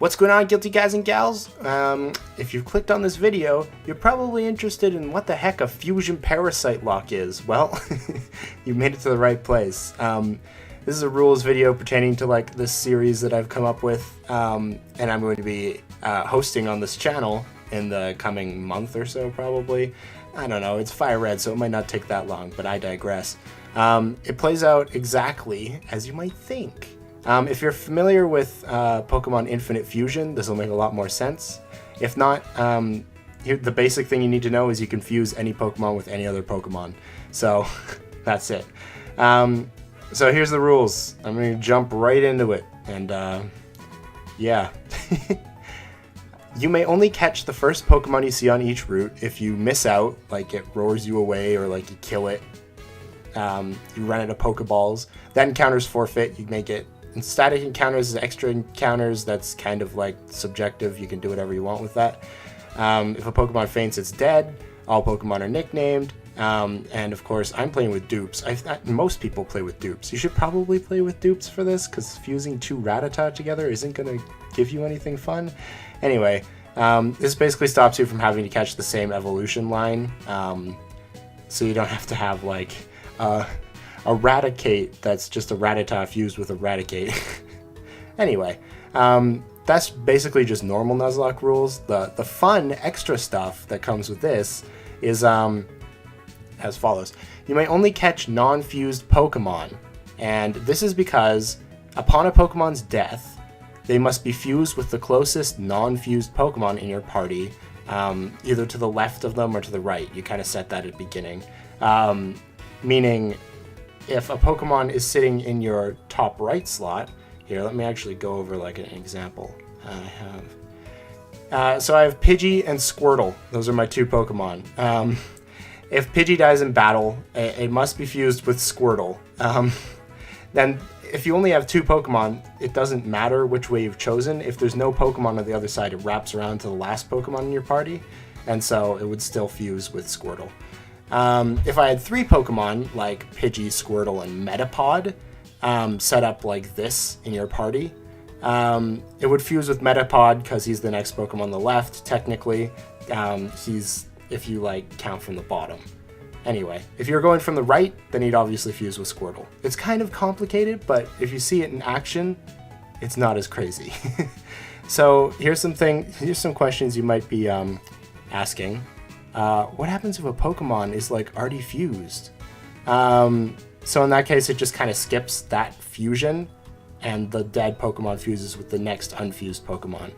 What's going on, guilty guys and gals? If you've clicked on this video, you're probably interested in what the heck a Fusion Parasitelocke is. Well, you made it to the right place. This is a rules video pertaining to like this series that I've come up with, and I'm going to be hosting on this channel in the coming month or so, probably. I don't know, it's fire red, so it might not take that long, but I digress. It plays out exactly as you might think. If you're familiar with Pokemon Infinite Fusion, this will make a lot more sense. If not, the basic thing you need to know is you can fuse any Pokemon with any other Pokemon. So, that's it. So here's the rules. I'm going to jump right into it. And, yeah. You may only catch the first Pokemon you see on each route. If you miss out, like it roars you away or like you kill it, you run out of Pokeballs. That encounter's forfeit. You may get static encounters as extra encounters. That's kind of like subjective. You can do whatever you want with that. If a Pokemon faints, it's dead. All Pokemon are nicknamed. And of course, I'm playing with Dupes. Most people play with Dupes. You should probably play with Dupes for this, because fusing two Rattata together isn't going to give you anything fun. Anyway, this basically stops you from having to catch the same evolution line. So you don't have to have like a Raticate that's just a Rattata fused with a Raticate. Anyway, that's basically just normal Nuzlocke rules. The fun extra stuff that comes with this is as follows. You may only catch non-fused Pokemon, and this is because upon a Pokemon's death, they must be fused with the closest non-fused Pokemon in your party, either to the left of them or to the right. You kind of set that at the beginning. Meaning, if a Pokemon is sitting in your top right slot, here, let me actually go over like an example. So I have Pidgey and Squirtle. Those are my two Pokemon. If Pidgey dies in battle, it must be fused with Squirtle. Then, if you only have two Pokemon, it doesn't matter which way you've chosen. If there's no Pokemon on the other side, it wraps around to the last Pokemon in your party, and so it would still fuse with Squirtle. If I had three Pokemon, like Pidgey, Squirtle, and Metapod, set up like this in your party, it would fuse with Metapod because he's the next Pokemon on the left, technically. He's, if you like, count from the bottom. Anyway, if you're going from the right, then he'd obviously fuse with Squirtle. It's kind of complicated, but if you see it in action, it's not as crazy. So here's some questions you might be asking. What happens if a Pokemon is like already fused? So in that case, it just kind of skips that fusion, and the dead Pokemon fuses with the next unfused Pokemon.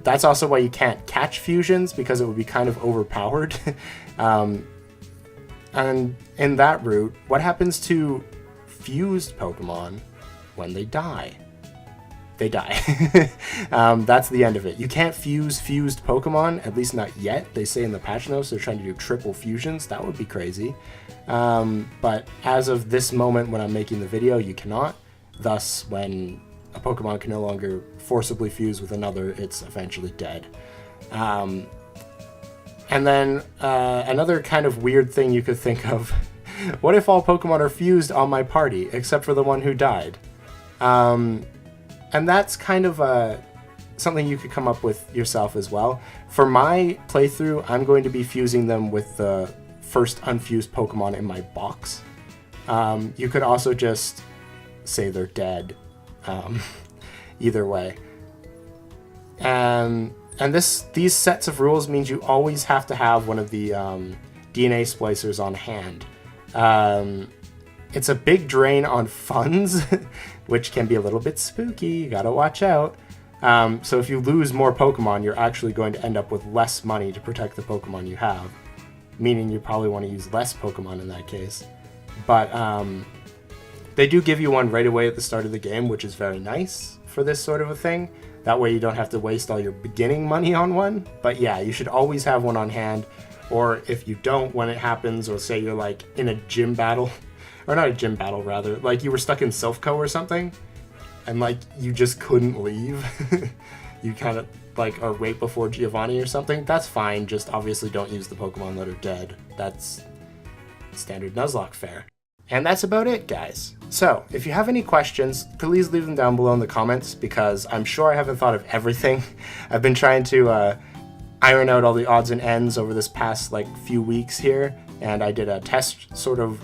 That's also why you can't catch fusions, because it would be kind of overpowered. And in that route, what happens to fused Pokemon when they die? They die. That's the end of it. You can't fuse fused Pokemon, at least not yet. They say in the patch notes they're trying to do triple fusions. That would be crazy. But as of this moment when I'm making the video, you cannot. Thus, when a Pokemon can no longer forcibly fuse with another, it's eventually dead. And then another kind of weird thing you could think of. What if all Pokemon are fused on my party, except for the one who died? And that's kind of something you could come up with yourself as well. For my playthrough, I'm going to be fusing them with the first unfused Pokemon in my box. You could also just say they're dead. Either way. And these sets of rules means you always have to have one of the DNA splicers on hand. It's a big drain on funds, which can be a little bit spooky. You gotta watch out. So if you lose more Pokemon, you're actually going to end up with less money to protect the Pokemon you have, meaning you probably want to use less Pokemon in that case. But they do give you one right away at the start of the game, which is very nice for this sort of a thing. That way you don't have to waste all your beginning money on one. But yeah, you should always have one on hand. Or if you don't, when it happens, or say you're like in a gym battle, or not a gym battle rather, like you were stuck in Silphco or something, and like you just couldn't leave, you kind of like are right before Giovanni or something, that's fine. Just obviously don't use the Pokemon that are dead. That's standard Nuzlocke fare. And that's about it, guys. So, if you have any questions, please leave them down below in the comments, because I'm sure I haven't thought of everything. I've been trying to iron out all the odds and ends over this past few weeks here, and I did a test sort of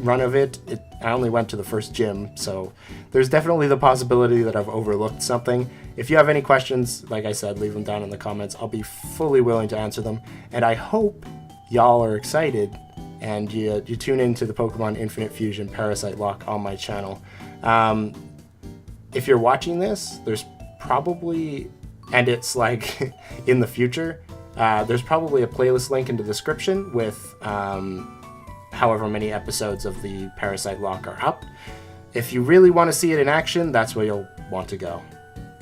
run of it. I only went to the first gym, so there's definitely the possibility that I've overlooked something. If you have any questions, like I said, leave them down in the comments. I'll be fully willing to answer them, and I hope y'all are excited and you tune into the Pokemon Infinite Fusion Parasitelocke on my channel. If you're watching this, there's probably, and it's in the future, there's probably a playlist link in the description with however many episodes of the Parasitelocke are up. If you really want to see it in action, that's where you'll want to go.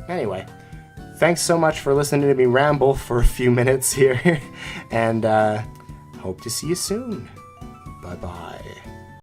Anyway, thanks so much for listening to me ramble for a few minutes here, and hope to see you soon. Bye-bye.